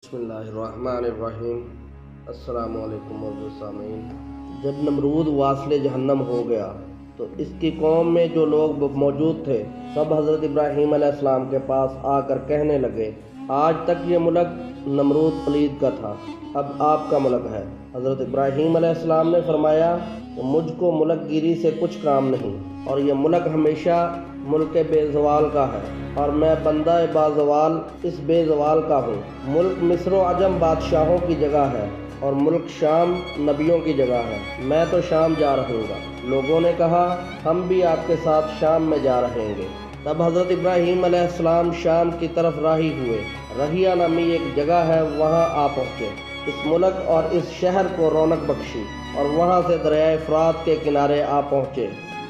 بسم اللہ الرحمن الرحیم۔ السلام علیکم سامعین۔ جب نمرود واصل جہنم ہو گیا تو اس کی قوم میں جو لوگ موجود تھے سب حضرت ابراہیم علیہ السلام کے پاس آ کر کہنے لگے، آج تک یہ ملک نمرود پلید کا تھا، اب آپ کا ملک ہے۔ حضرت ابراہیم علیہ السلام نے فرمایا کہ مجھ کو ملک گیری سے کچھ کام نہیں، اور یہ ملک ہمیشہ ملک بے زوال کا ہے، اور میں بندہ بازوال اس بے زوال کا ہوں۔ ملک مصر و عجم بادشاہوں کی جگہ ہے، اور ملک شام نبیوں کی جگہ ہے۔ میں تو شام جا رہوں گا۔ لوگوں نے کہا، ہم بھی آپ کے ساتھ شام میں جا رہیں گے۔ تب حضرت ابراہیم علیہ السلام شام کی طرف راہی ہوئے۔ رہیہ نامی ایک جگہ ہے، وہاں آ پہنچے۔ اس ملک اور اس شہر کو رونق بخشی، اور وہاں سے دریائے فرات کے کنارے آ پہنچے۔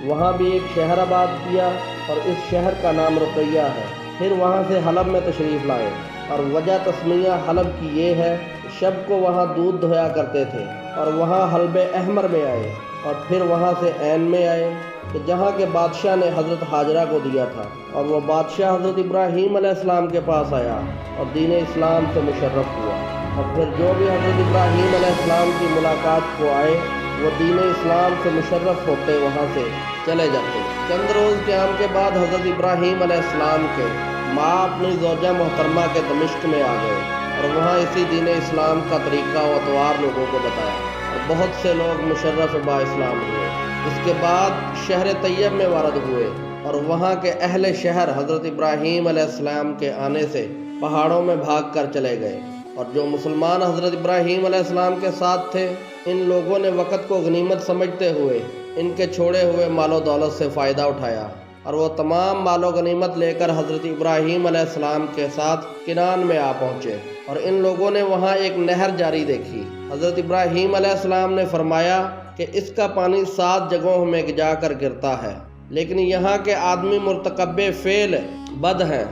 وہاں بھی ایک شہر آباد کیا، اور اس شہر کا نام رقیہ ہے۔ پھر وہاں سے حلب میں تشریف لائے، اور وجہ تسمیہ حلب کی یہ ہے کہ شب کو وہاں دودھ دھویا کرتے تھے، اور وہاں حلب احمر میں آئے، اور پھر وہاں سے عین میں آئے کہ جہاں کے بادشاہ نے حضرت حاجرہ کو دیا تھا، اور وہ بادشاہ حضرت ابراہیم علیہ السلام کے پاس آیا اور دین اسلام سے مشرف ہوا۔ اور پھر جو بھی حضرت ابراہیم علیہ السلام کی ملاقات کو آئے وہ دین اسلام سے مشرف ہوتے وہاں سے چلے جاتے۔ چند روز قیام کے بعد حضرت ابراہیم علیہ السلام کے ماں اپنی زوجہ محترمہ کے دمشق میں آ گئے، اور وہاں اسی دین اسلام کا طریقہ و اطوار لوگوں کو بتایا، اور بہت سے لوگ مشرف با اسلام ہوئے۔ اس کے بعد شہر طیب میں وارد ہوئے، اور وہاں کے اہل شہر حضرت ابراہیم علیہ السلام کے آنے سے پہاڑوں میں بھاگ کر چلے گئے، اور جو مسلمان حضرت ابراہیم علیہ السلام کے ساتھ تھے ان لوگوں نے وقت کو غنیمت سمجھتے ہوئے ان کے چھوڑے ہوئے مال و دولت سے فائدہ اٹھایا، اور وہ تمام مال و غنیمت لے کر حضرت ابراہیم علیہ السلام کے ساتھ کنان میں آ پہنچے، اور ان لوگوں نے وہاں ایک نہر جاری دیکھی۔ حضرت ابراہیم علیہ السلام نے فرمایا کہ اس کا پانی 7 جگہوں میں جا کر گرتا ہے، لیکن یہاں کے آدمی مرتکب فعل بد ہیں،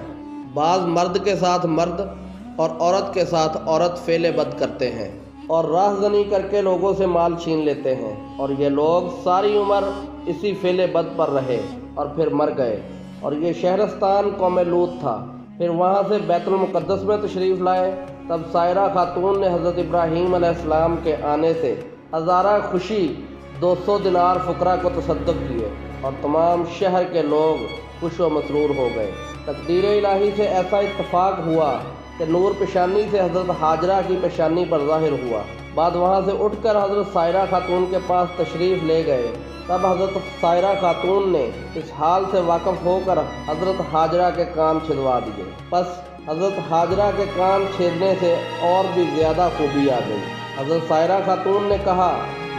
بعض مرد کے ساتھ مرد اور عورت کے ساتھ عورت فعل بد کرتے ہیں، اور راہزنی کر کے لوگوں سے مال چھین لیتے ہیں، اور یہ لوگ ساری عمر اسی فعل بد پر رہے اور پھر مر گئے۔ اور یہ شہرستان قوم لوط تھا۔ پھر وہاں سے بیت المقدس میں تشریف لائے۔ تب سائرہ خاتون نے حضرت ابراہیم علیہ السلام کے آنے سے ہزارہ خوشی 200 دینار فقراء کو تصدق کیے، اور تمام شہر کے لوگ خوش و مسرور ہو گئے۔ تقدیر الہی سے ایسا اتفاق ہوا کہ نور پیشانی سے حضرت حاجرہ کی پیشانی پر ظاہر ہوا۔ بعد وہاں سے اٹھ کر حضرت سائرہ خاتون کے پاس تشریف لے گئے۔ تب حضرت سائرہ خاتون نے اس حال سے واقف ہو کر حضرت حاجرہ کے کان چھدوا دیے۔ پس حضرت حاجرہ کے کان چھیدنے سے اور بھی زیادہ خوبی آ گئی۔ حضرت سائرہ خاتون نے کہا،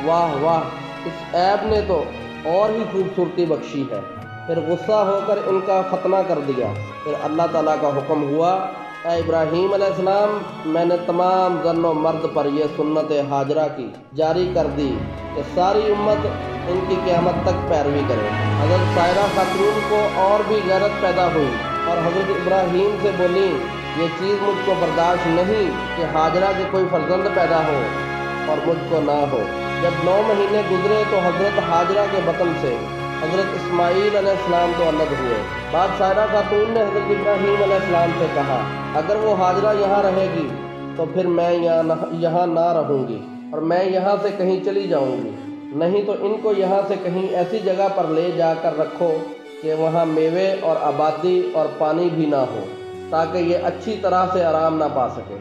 واہ واہ، اس عیب نے تو اور ہی خوبصورتی بخشی ہے۔ پھر غصہ ہو کر ان کا ختنہ کر دیا۔ پھر اللہ تعالیٰ کا حکم ہوا، اے ابراہیم علیہ السلام، میں نے تمام زن و مرد پر یہ سنت حاجرہ کی جاری کر دی کہ ساری امت ان کی قیامت تک پیروی کرے۔ حضرت سائرہ خاتون کو اور بھی غیرت پیدا ہوئی، اور حضرت ابراہیم سے بولی، یہ چیز مجھ کو برداشت نہیں کہ حاجرہ کے کوئی فرزند پیدا ہو اور مجھ کو نہ ہو۔ جب 9 مہینے گزرے تو حضرت حاجرہ کے بطن سے حضرت اسماعیل علیہ السلام تو الگ ہوئے۔ بعد سائرہ خاتون نے حضرت ابراہیم علیہ السلام سے کہا، اگر وہ حاجرہ یہاں رہے گی تو پھر میں یہاں نہ رہوں گی، اور میں یہاں سے کہیں چلی جاؤں گی، نہیں تو ان کو یہاں سے کہیں ایسی جگہ پر لے جا کر رکھو کہ وہاں میوے اور آبادی اور پانی بھی نہ ہو، تاکہ یہ اچھی طرح سے آرام نہ پا سکے،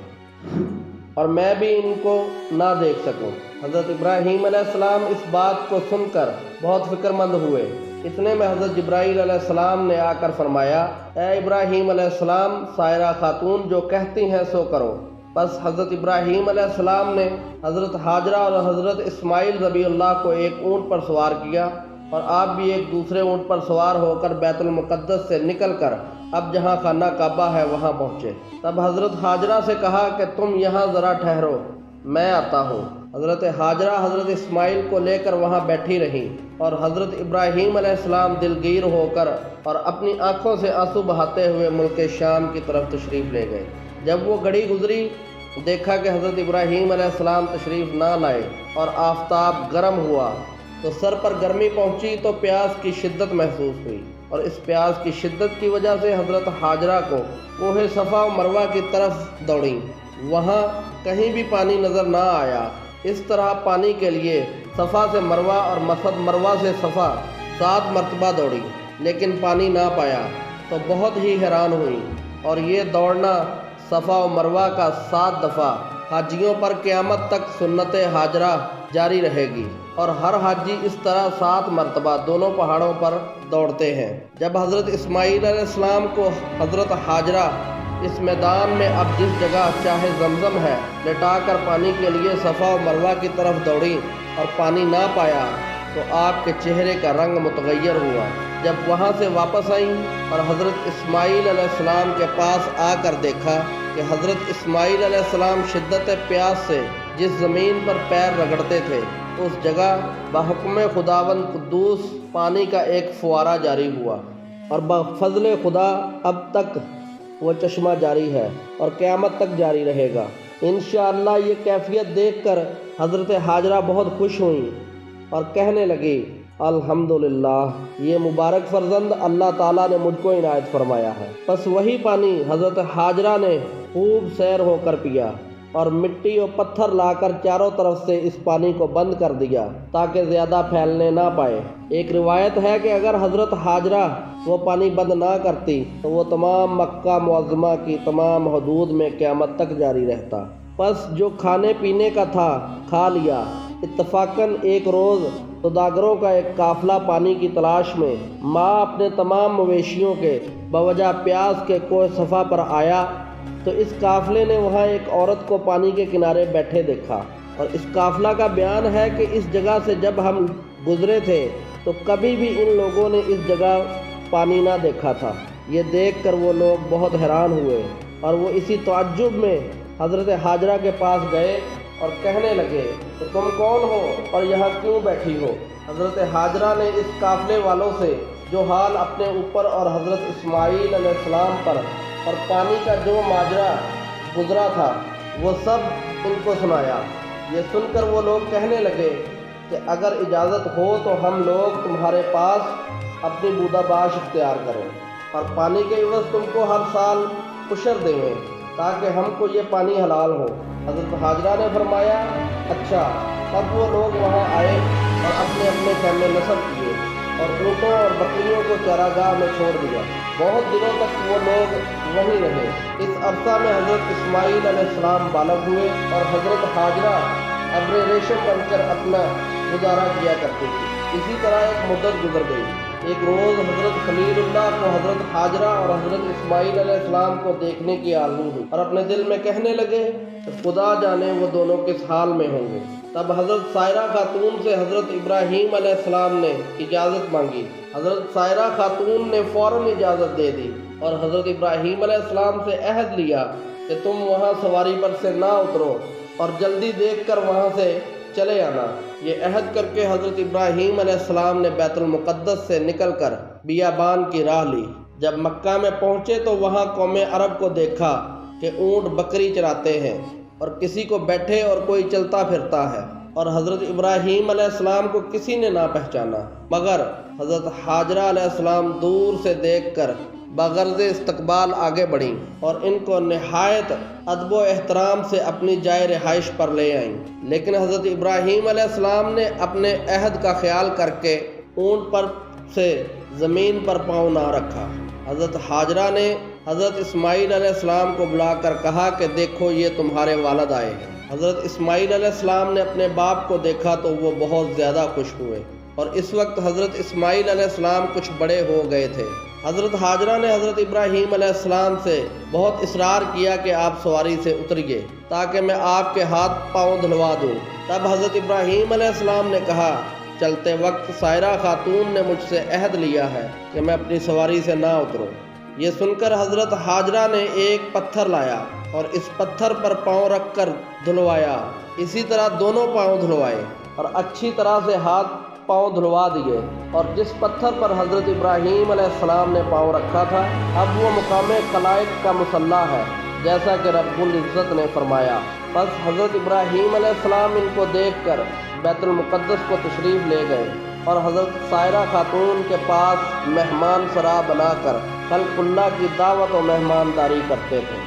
اور میں بھی ان کو نہ دیکھ سکوں۔ حضرت ابراہیم علیہ السلام اس بات کو سن کر بہت فکر مند ہوئے۔ اتنے میں حضرت جبرائیل علیہ السلام نے آ کر فرمایا، اے ابراہیم علیہ السلام، سائرہ خاتون جو کہتی ہیں سو کرو۔ بس حضرت ابراہیم علیہ السلام نے حضرت حاجرہ اور حضرت اسماعیل رضی اللہ کو ایک اونٹ پر سوار کیا، اور آپ بھی ایک دوسرے اونٹ پر سوار ہو کر بیت المقدس سے نکل کر اب جہاں خانہ کعبہ ہے وہاں پہنچے۔ تب حضرت حاجرہ سے کہا کہ تم یہاں ذرا ٹھہرو، میں آتا ہوں۔ حضرت حاجرہ حضرت اسماعیل کو لے کر وہاں بیٹھی رہیں، اور حضرت ابراہیم علیہ السلام دلگیر ہو کر اور اپنی آنکھوں سے آنسو بہاتے ہوئے ملک شام کی طرف تشریف لے گئے۔ جب وہ گھڑی گزری، دیکھا کہ حضرت ابراہیم علیہ السلام تشریف نہ لائے، اور آفتاب گرم ہوا تو سر پر گرمی پہنچی تو پیاس کی شدت محسوس ہوئی، اور اس پیاس کی شدت کی وجہ سے حضرت حاجرہ کو کوہ صفا و مروہ کی طرف دوڑیں۔ وہاں کہیں بھی پانی نظر نہ آیا۔ اس طرح پانی کے لیے صفا سے مروہ اور مروہ سے صفا 7 مرتبہ دوڑی، لیکن پانی نہ پایا تو بہت ہی حیران ہوئی، اور یہ دوڑنا صفا و مروہ کا 7 دفعہ حاجیوں پر قیامت تک سنت حاجرہ جاری رہے گی، اور ہر حاجی اس طرح 7 مرتبہ دونوں پہاڑوں پر دوڑتے ہیں۔ جب حضرت اسماعیل علیہ السلام کو حضرت حاجرہ اس میدان میں اب جس جگہ چاہے زمزم ہے لٹا کر پانی کے لیے صفا و مروہ کی طرف دوڑی اور پانی نہ پایا تو آپ کے چہرے کا رنگ متغیر ہوا۔ جب وہاں سے واپس آئیں اور حضرت اسماعیل علیہ السلام کے پاس آ کر دیکھا کہ حضرت اسماعیل علیہ السلام شدت پیاس سے جس زمین پر پیر رگڑتے تھے اس جگہ بحکم خداوند قدوس پانی کا ایک فوارہ جاری ہوا، اور بفضل خدا اب تک وہ چشمہ جاری ہے اور قیامت تک جاری رہے گا۔ انشاءاللہ یہ کیفیت دیکھ کر حضرت حاجرہ بہت خوش ہوئیں اور کہنے لگی، الحمدللہ، یہ مبارک فرزند اللہ تعالیٰ نے مجھ کو عنایت فرمایا ہے۔ بس وہی پانی حضرت حاجرہ نے خوب سیر ہو کر پیا اور مٹی اور پتھر لا کر چاروں طرف سے اس پانی کو بند کر دیا تاکہ زیادہ پھیلنے نہ پائے۔ ایک روایت ہے کہ اگر حضرت حاجرہ وہ پانی بند نہ کرتی تو وہ تمام مکہ معظمہ کی تمام حدود میں قیامت تک جاری رہتا۔ بس جو کھانے پینے کا تھا کھا لیا۔ اتفاقاً ایک روز سوداگروں کا ایک قافلہ پانی کی تلاش میں ماں اپنے تمام مویشیوں کے بوجہ پیاس کے کوہ صفا پر آیا تو اس قافلے نے وہاں ایک عورت کو پانی کے کنارے بیٹھے دیکھا، اور اس قافلہ کا بیان ہے کہ اس جگہ سے جب ہم گزرے تھے تو کبھی بھی ان لوگوں نے اس جگہ پانی نہ دیکھا تھا۔ یہ دیکھ کر وہ لوگ بہت حیران ہوئے اور وہ اسی تعجب میں حضرت حاجرہ کے پاس گئے اور کہنے لگے کہ تم کون ہو اور یہاں کیوں بیٹھی ہو؟ حضرت حاجرہ نے اس قافلے والوں سے جو حال اپنے اوپر اور حضرت اسماعیل علیہ السلام پر اور پانی کا جو ماجرا گزرا تھا وہ سب ان کو سنایا۔ یہ سن کر وہ لوگ کہنے لگے کہ اگر اجازت ہو تو ہم لوگ تمہارے پاس اپنی بودا باش اختیار کریں اور پانی کے عوض تم کو ہر سال عشر دیں گے تاکہ ہم کو یہ پانی حلال ہو۔ حضرت حاجرہ نے فرمایا، اچھا۔ تب وہ لوگ وہاں آئے اور اپنے اپنے خیمے نصب کیے اور اونٹوں اور بکریوں کو چراگاہ میں چھوڑ دیا۔ بہت دنوں تک وہ لوگ وہیں رہے۔ اس عرصہ میں حضرت اسماعیل علیہ السلام بالغ ہوئے اور حضرت حاجرہ ابر ریشم بن کر اپنا گزارا کیا کرتی تھی۔ اسی طرح ایک مدت گزر گئی۔ ایک روز حضرت خلیل اللہ کو حضرت حاجرہ اور حضرت اسماعیل علیہ السلام کو دیکھنے کی آرزو ہوئی اور اپنے دل میں کہنے لگے کہ خدا جانے وہ دونوں کس حال میں ہوں گے۔ تب حضرت سائرہ خاتون سے حضرت ابراہیم علیہ السلام نے اجازت مانگی۔ حضرت سائرہ خاتون نے فوراً اجازت دے دی اور حضرت ابراہیم علیہ السلام سے عہد لیا کہ تم وہاں سواری پر سے نہ اترو اور جلدی دیکھ کر وہاں سے چلے آنا۔ یہ عہد کر کے حضرت ابراہیم علیہ السلام نے بیت المقدس سے نکل کر بیابان کی راہ لی۔ جب مکہ میں پہنچے تو وہاں قوم عرب کو دیکھا کہ اونٹ بکری چراتے ہیں اور کسی کو بیٹھے اور کوئی چلتا پھرتا ہے، اور حضرت ابراہیم علیہ السلام کو کسی نے نہ پہچانا، مگر حضرت حاجرہ علیہ السلام دور سے دیکھ کر بغرض استقبال آگے بڑھیں اور ان کو نہایت ادب و احترام سے اپنی جائے رہائش پر لے آئیں۔ لیکن حضرت ابراہیم علیہ السلام نے اپنے عہد کا خیال کر کے اونٹ پر سے زمین پر پاؤں نہ رکھا۔ حضرت حاجرہ نے حضرت اسماعیل علیہ السلام کو بلا کر کہا کہ دیکھو یہ تمہارے والد آئے ہیں۔ حضرت اسماعیل علیہ السلام نے اپنے باپ کو دیکھا تو وہ بہت زیادہ خوش ہوئے، اور اس وقت حضرت اسماعیل علیہ السلام کچھ بڑے ہو گئے تھے۔ حضرت حاجرہ نے حضرت ابراہیم علیہ السلام سے بہت اصرار کیا کہ آپ سواری سے اتریے تاکہ میں آپ کے ہاتھ پاؤں دھلوا دوں۔ تب حضرت ابراہیم علیہ السلام نے کہا، چلتے وقت سائرہ خاتون نے مجھ سے عہد لیا ہے کہ میں اپنی سواری سے نہ اتروں۔ یہ سن کر حضرت حاجرہ نے ایک پتھر لایا اور اس پتھر پر پاؤں رکھ کر دھلوایا۔ اسی طرح دونوں پاؤں دھلوائے اور اچھی طرح سے ہاتھ پاؤں دھلوا دیے، اور جس پتھر پر حضرت ابراہیم علیہ السلام نے پاؤں رکھا تھا اب وہ مقام خلائق کا مصلی ہے، جیسا کہ رب العزت نے فرمایا۔ بس حضرت ابراہیم علیہ السلام ان کو دیکھ کر بیت المقدس کو تشریف لے گئے اور حضرت سائرہ خاتون کے پاس مہمان سرا بنا کر خلق اللہ کی دعوت و مہمانداری کرتے تھے۔